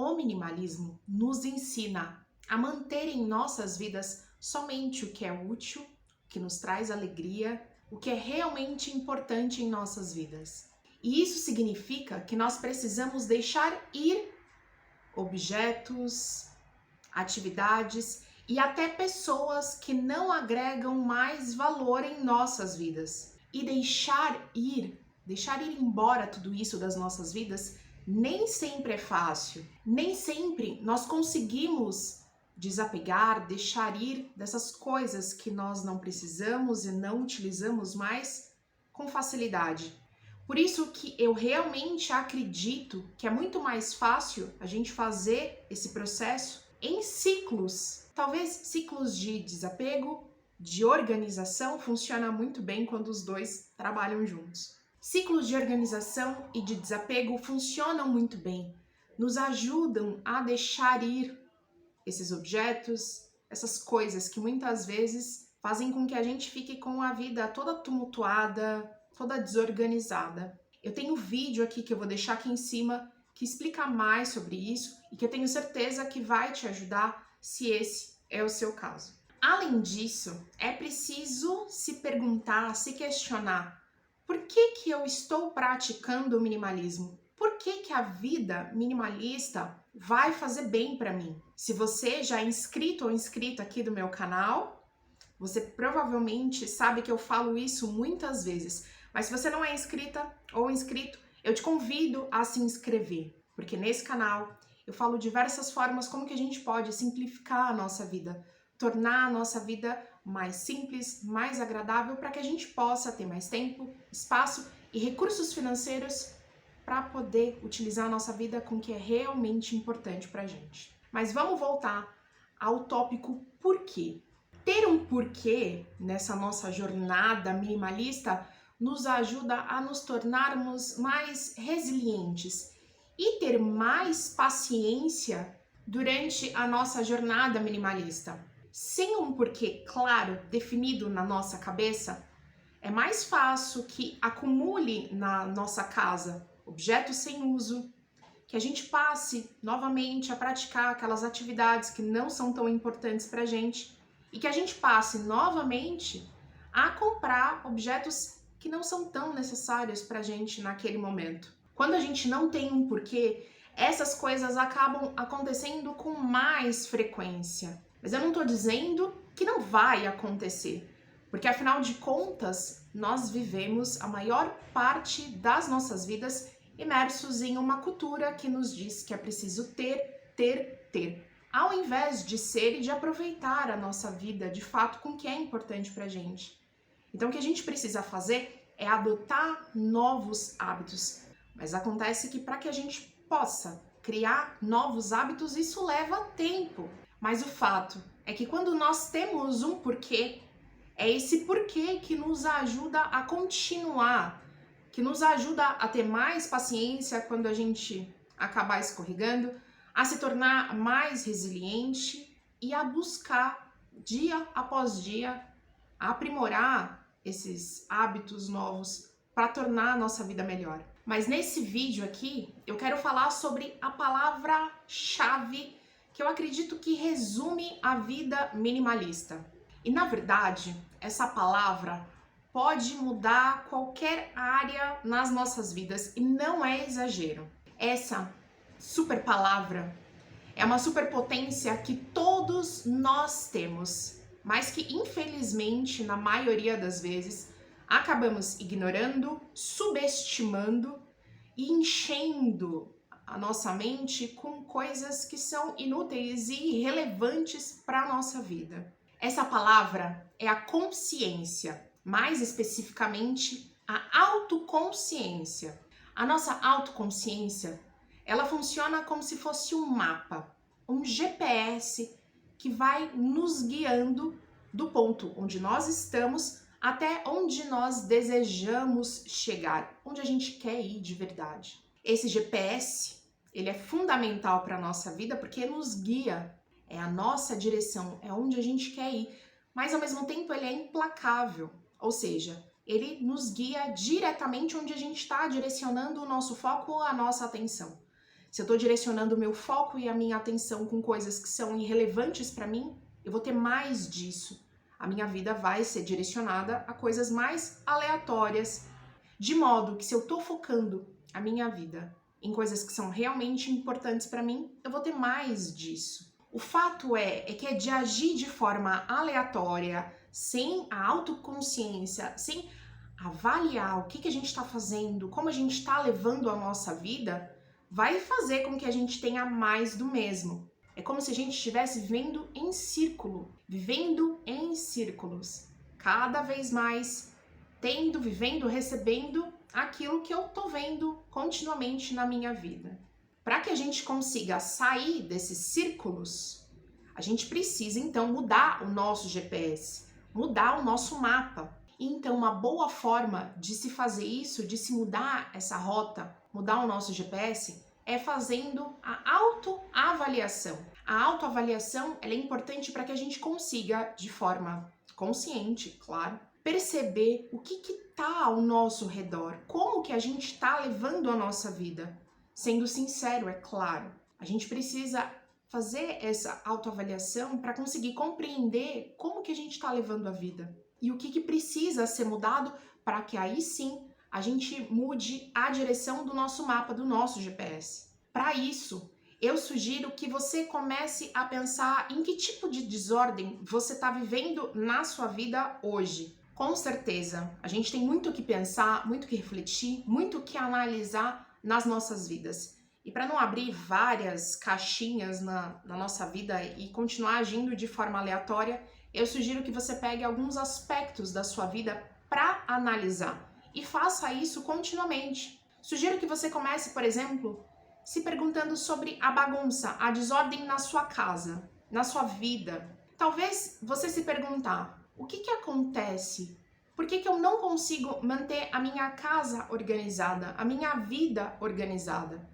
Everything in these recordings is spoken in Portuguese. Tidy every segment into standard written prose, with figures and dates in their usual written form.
O minimalismo nos ensina a manter em nossas vidas somente o que é útil, o que nos traz alegria, o que é realmente importante em nossas vidas. E isso significa que nós precisamos deixar ir objetos, atividades e até pessoas que não agregam mais valor em nossas vidas. E deixar ir embora tudo isso das nossas vidas nem sempre é fácil. Nem sempre nós conseguimos desapegar, deixar ir dessas coisas que nós não precisamos e não utilizamos mais com facilidade. Por isso que eu realmente acredito que é muito mais fácil a gente fazer esse processo em ciclos. Talvez ciclos de desapego, de organização, funciona muito bem quando os dois trabalham juntos. Ciclos de organização e de desapego funcionam muito bem, nos ajudam a deixar ir esses objetos, essas coisas que muitas vezes fazem com que a gente fique com a vida toda tumultuada, toda desorganizada. Eu tenho um vídeo aqui que eu vou deixar aqui em cima que explica mais sobre isso e que eu tenho certeza que vai te ajudar se esse é o seu caso. Além disso, é preciso se perguntar, se questionar: por que eu estou praticando o minimalismo? Por que a vida minimalista vai fazer bem para mim? Se você já é inscrito ou inscrita aqui do meu canal, você provavelmente sabe que eu falo isso muitas vezes. Mas se você não é inscrita ou inscrito, eu te convido a se inscrever, porque nesse canal eu falo diversas formas como que a gente pode simplificar a nossa vida, tornar a nossa vida mais simples, mais agradável, para que a gente possa ter mais tempo, espaço e recursos financeiros para poder utilizar a nossa vida com o que é realmente importante para a gente. Mas vamos voltar ao tópico porquê. Ter um porquê nessa nossa jornada minimalista nos ajuda a nos tornarmos mais resilientes e ter mais paciência durante a nossa jornada minimalista. Sem um porquê claro, definido na nossa cabeça, é mais fácil que acumule na nossa casa objetos sem uso, que a gente passe novamente a praticar aquelas atividades que não são tão importantes para a gente e que a gente passe novamente a comprar objetos que não são tão necessários para a gente naquele momento. Quando a gente não tem um porquê, essas coisas acabam acontecendo com mais frequência. Mas eu não estou dizendo que não vai acontecer, porque afinal de contas, nós vivemos a maior parte das nossas vidas imersos em uma cultura que nos diz que é preciso ter, ao invés de ser e de aproveitar a nossa vida de fato com o que é importante pra gente. Então o que a gente precisa fazer é adotar novos hábitos, mas acontece que para que a gente possa criar novos hábitos, isso leva tempo. Mas o fato é que quando nós temos um porquê, é esse porquê que nos ajuda a continuar, que nos ajuda a ter mais paciência quando a gente acabar escorregando, a se tornar mais resiliente e a buscar dia após dia aprimorar esses hábitos novos para tornar a nossa vida melhor. Mas nesse vídeo aqui eu quero falar sobre a palavra-chave que eu acredito que resume a vida minimalista. E na verdade, essa palavra pode mudar qualquer área nas nossas vidas e não é exagero. Essa super palavra é uma superpotência que todos nós temos, mas que infelizmente, na maioria das vezes, acabamos ignorando, subestimando e enchendo a nossa mente com coisas que são inúteis e irrelevantes para a nossa vida. Essa palavra é a consciência, mais especificamente a autoconsciência. A nossa autoconsciência, ela funciona como se fosse um mapa, um GPS que vai nos guiando do ponto onde nós estamos até onde nós desejamos chegar, onde a gente quer ir de verdade. Esse GPS, ele é fundamental para a nossa vida porque nos guia, é a nossa direção, é onde a gente quer ir, mas ao mesmo tempo ele é implacável, ou seja, ele nos guia diretamente onde a gente está direcionando o nosso foco ou a nossa atenção. Se eu estou direcionando o meu foco e a minha atenção com coisas que são irrelevantes para mim, eu vou ter mais disso. A minha vida vai ser direcionada a coisas mais aleatórias, de modo que se eu estou focando a minha vida em coisas que são realmente importantes para mim, eu vou ter mais disso. O fato é que é de agir de forma aleatória, sem a autoconsciência, sem avaliar o que a gente está fazendo, como a gente está levando a nossa vida, vai fazer com que a gente tenha mais do mesmo. É como se a gente estivesse vivendo em círculo, vivendo em círculos, cada vez mais tendo, vivendo, recebendo aquilo que eu tô vendo continuamente na minha vida. Para que a gente consiga sair desses círculos, a gente precisa então mudar o nosso GPS, mudar o nosso mapa. Então, uma boa forma de se fazer isso, de se mudar essa rota, mudar o nosso GPS, é fazendo a autoavaliação. A autoavaliação ela é importante para que a gente consiga, de forma consciente, claro, perceber o que está ao nosso redor, como que a gente está levando a nossa vida. Sendo sincero, é claro, a gente precisa fazer essa autoavaliação para conseguir compreender como que a gente está levando a vida e o que precisa ser mudado para que aí sim a gente mude a direção do nosso mapa, do nosso GPS. Para isso, eu sugiro que você comece a pensar em que tipo de desordem você está vivendo na sua vida hoje. Com certeza, a gente tem muito o que pensar, muito o que refletir, muito o que analisar nas nossas vidas. E para não abrir várias caixinhas na nossa vida e continuar agindo de forma aleatória, eu sugiro que você pegue alguns aspectos da sua vida para analisar e faça isso continuamente. Sugiro que você comece, por exemplo, se perguntando sobre a bagunça, a desordem na sua casa, na sua vida. Talvez você se perguntar, o que acontece? Por que eu não consigo manter a minha casa organizada, a minha vida organizada?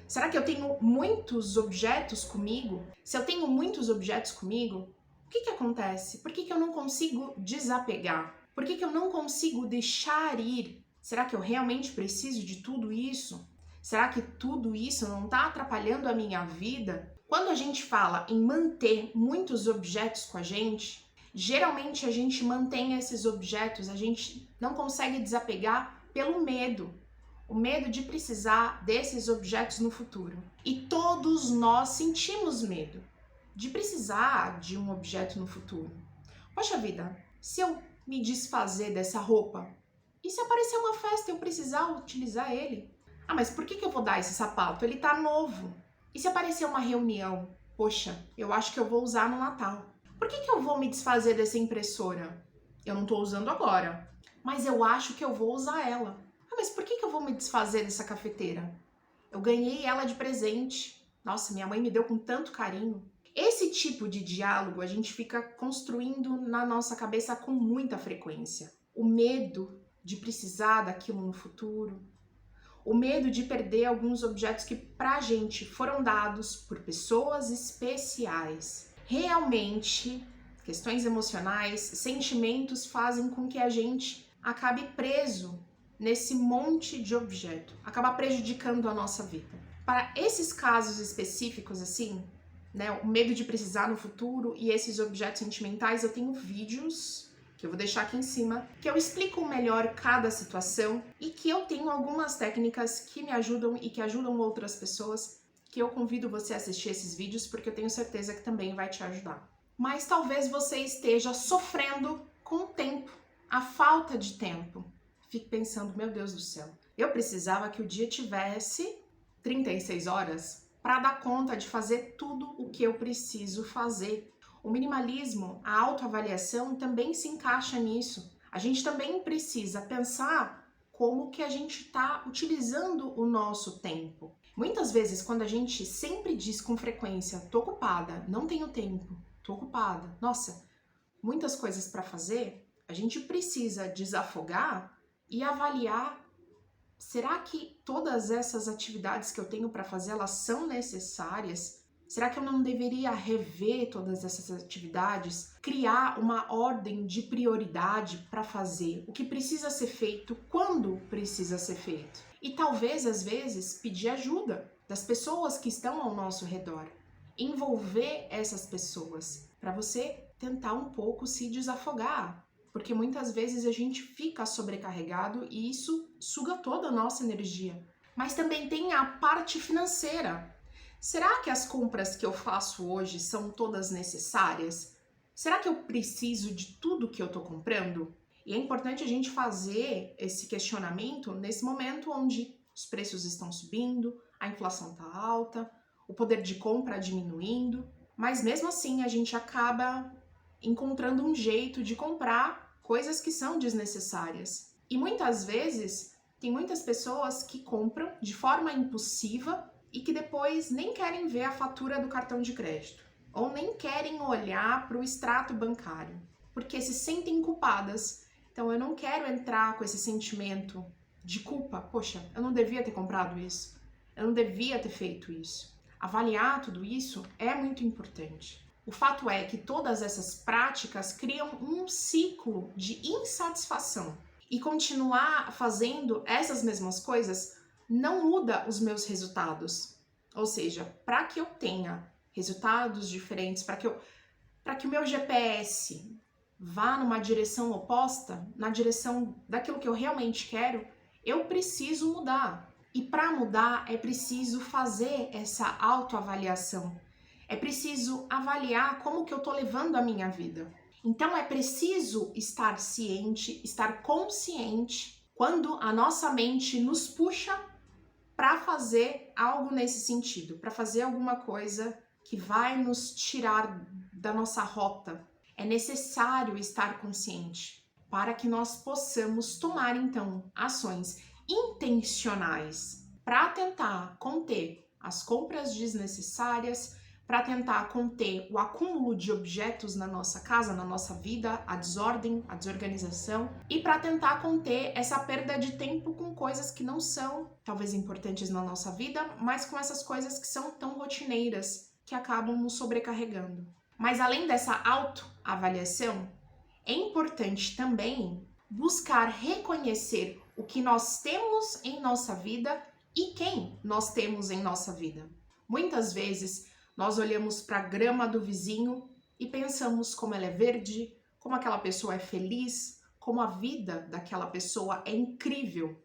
Será que eu tenho muitos objetos comigo? Se eu tenho muitos objetos comigo, o que acontece? Por que eu não consigo desapegar? Por que eu não consigo deixar ir? Será que eu realmente preciso de tudo isso? Será que tudo isso não está atrapalhando a minha vida? Quando a gente fala em manter muitos objetos com a gente, geralmente a gente mantém esses objetos, a gente não consegue desapegar pelo medo. O medo de precisar desses objetos no futuro. E todos nós sentimos medo de precisar de um objeto no futuro. Poxa vida, se eu me desfazer dessa roupa, e se aparecer uma festa e eu precisar utilizar ele? Ah, mas por que eu vou dar esse sapato? Ele tá novo. E se aparecer uma reunião? Poxa, eu acho que eu vou usar no Natal. Por que eu vou me desfazer dessa impressora? Eu não tô usando agora, mas eu acho que eu vou usar ela. Ah, mas por que eu vou me desfazer dessa cafeteira? Eu ganhei ela de presente. Nossa, minha mãe me deu com tanto carinho. Esse tipo de diálogo a gente fica construindo na nossa cabeça com muita frequência. O medo de precisar daquilo no futuro, o medo de perder alguns objetos que pra gente foram dados por pessoas especiais. Realmente, questões emocionais, sentimentos fazem com que a gente acabe preso nesse monte de objeto, acaba prejudicando a nossa vida. Para esses casos específicos assim, né, o medo de precisar no futuro e esses objetos sentimentais, eu tenho vídeos que eu vou deixar aqui em cima, que eu explico melhor cada situação e que eu tenho algumas técnicas que me ajudam e que ajudam outras pessoas, que eu convido você a assistir esses vídeos porque eu tenho certeza que também vai te ajudar. Mas talvez você esteja sofrendo com o tempo, a falta de tempo. Fique pensando, meu Deus do céu, eu precisava que o dia tivesse 36 horas para dar conta de fazer tudo o que eu preciso fazer. O minimalismo, a autoavaliação também se encaixa nisso. A gente também precisa pensar como que a gente está utilizando o nosso tempo. Muitas vezes, quando a gente sempre diz com frequência, tô ocupada, não tenho tempo, tô ocupada, nossa, muitas coisas para fazer, a gente precisa desafogar e avaliar, será que todas essas atividades que eu tenho para fazer, elas são necessárias? Será que eu não deveria rever todas essas atividades? Criar uma ordem de prioridade para fazer o que precisa ser feito, quando precisa ser feito? E talvez, às vezes, pedir ajuda. das pessoas que estão ao nosso redor. Envolver essas pessoas para você tentar um pouco se desafogar, porque muitas vezes a gente fica sobrecarregado e isso suga toda a nossa energia. Mas também tem a parte financeira. Será que as compras que eu faço hoje são todas necessárias? Será que eu preciso de tudo que eu estou comprando? E é importante a gente fazer esse questionamento nesse momento onde os preços estão subindo, a inflação está alta, o poder de compra diminuindo, mas mesmo assim a gente acaba encontrando um jeito de comprar coisas que são desnecessárias. E muitas vezes tem muitas pessoas que compram de forma impulsiva e que depois nem querem ver a fatura do cartão de crédito ou nem querem olhar para o extrato bancário, porque se sentem culpadas. Então eu não quero entrar com esse sentimento de culpa. Poxa, eu não devia ter comprado isso, eu não devia ter feito isso. Avaliar tudo isso é muito importante. O fato é que todas essas práticas criam um ciclo de insatisfação e continuar fazendo essas mesmas coisas não muda os meus resultados. Ou seja, para que eu tenha resultados diferentes, para que o meu GPS vá numa direção oposta, na direção daquilo que eu realmente quero, eu preciso mudar. E para mudar é preciso fazer essa autoavaliação. É preciso avaliar como que eu tô levando a minha vida. Então é preciso estar ciente, estar consciente quando a nossa mente nos puxa para fazer algo nesse sentido, para fazer alguma coisa que vai nos tirar da nossa rota. É necessário estar consciente para que nós possamos tomar então ações intencionais para tentar conter as compras desnecessárias, para tentar conter o acúmulo de objetos na nossa casa, na nossa vida, a desordem, a desorganização, e para tentar conter essa perda de tempo com coisas que não são talvez importantes na nossa vida, mas com essas coisas que são tão rotineiras que acabam nos sobrecarregando. Mas além dessa autoavaliação, é importante também buscar reconhecer o que nós temos em nossa vida e quem nós temos em nossa vida. Muitas vezes nós olhamos para a grama do vizinho e pensamos como ela é verde, como aquela pessoa é feliz, como a vida daquela pessoa é incrível.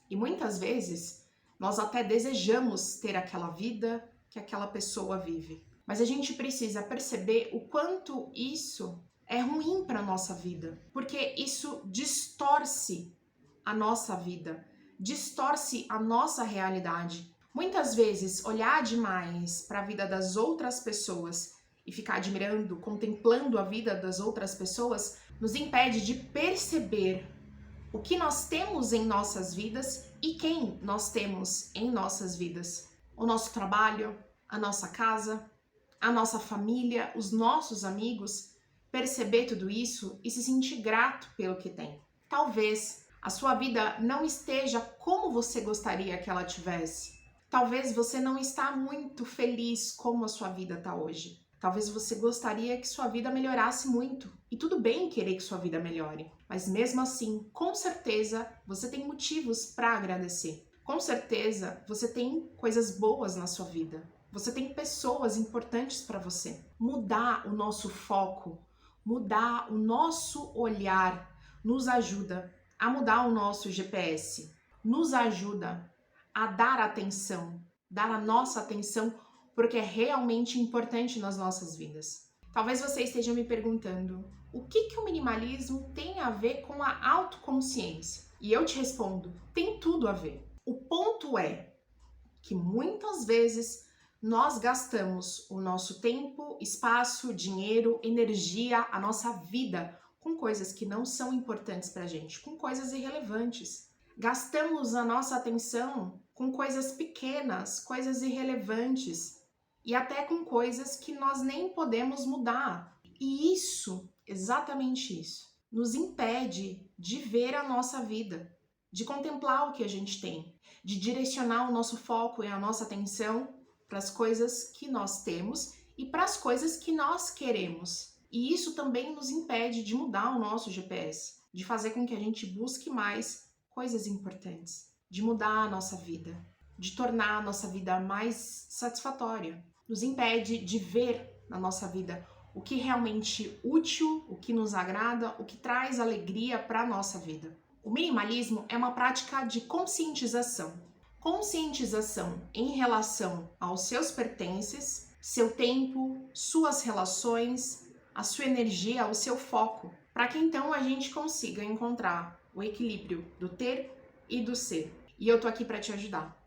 E muitas vezes nós até desejamos ter aquela vida que aquela pessoa vive. Mas a gente precisa perceber o quanto isso é ruim para a nossa vida, porque isso distorce a nossa vida, distorce a nossa realidade. Muitas vezes, olhar demais para a vida das outras pessoas e ficar admirando, contemplando a vida das outras pessoas, nos impede de perceber o que nós temos em nossas vidas e quem nós temos em nossas vidas. O nosso trabalho, a nossa casa, a nossa família, os nossos amigos, perceber tudo isso e se sentir grato pelo que tem. Talvez a sua vida não esteja como você gostaria que ela tivesse. Talvez você não está muito feliz como a sua vida está hoje. Talvez você gostaria que sua vida melhorasse muito. E tudo bem querer que sua vida melhore. Mas mesmo assim, com certeza, você tem motivos para agradecer. Com certeza, você tem coisas boas na sua vida. Você tem pessoas importantes para você. Mudar o nosso foco, mudar o nosso olhar, nos ajuda a mudar o nosso GPS. Nos ajuda a dar atenção, dar a nossa atenção porque é realmente importante nas nossas vidas. Talvez você esteja me perguntando, o que o minimalismo tem a ver com a autoconsciência? E eu te respondo, tem tudo a ver. O ponto é que muitas vezes nós gastamos o nosso tempo, espaço, dinheiro, energia, a nossa vida com coisas que não são importantes pra gente, com coisas irrelevantes. Gastamos a nossa atenção com coisas pequenas, coisas irrelevantes e até com coisas que nós nem podemos mudar. E isso, exatamente isso, nos impede de ver a nossa vida, de contemplar o que a gente tem, de direcionar o nosso foco e a nossa atenção para as coisas que nós temos e para as coisas que nós queremos. E isso também nos impede de mudar o nosso GPS, de fazer com que a gente busque mais coisas importantes, de mudar a nossa vida. de tornar a nossa vida mais satisfatória, nos impede de ver na nossa vida o que realmente útil, o que nos agrada, o que traz alegria para a nossa vida. O minimalismo é uma prática de conscientização. Conscientização em relação aos seus pertences, seu tempo, suas relações, a sua energia, o seu foco, para que então a gente consiga encontrar o equilíbrio do ter e do ser. E eu tô aqui para te ajudar.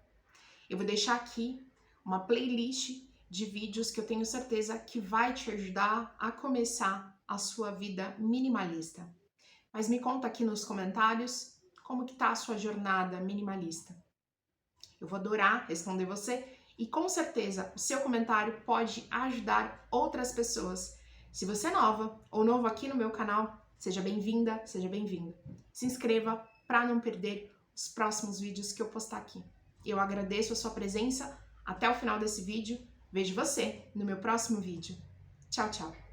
Eu vou deixar aqui uma playlist de vídeos que eu tenho certeza que vai te ajudar a começar a sua vida minimalista. Mas me conta aqui nos comentários como que tá a sua jornada minimalista. Eu vou adorar responder você e com certeza o seu comentário pode ajudar outras pessoas. Se você é nova ou novo aqui no meu canal, seja bem-vinda, seja bem-vindo. Se inscreva para não perder os próximos vídeos que eu postar aqui. Eu agradeço a sua presença até o final desse vídeo. Vejo você no meu próximo vídeo. Tchau, tchau!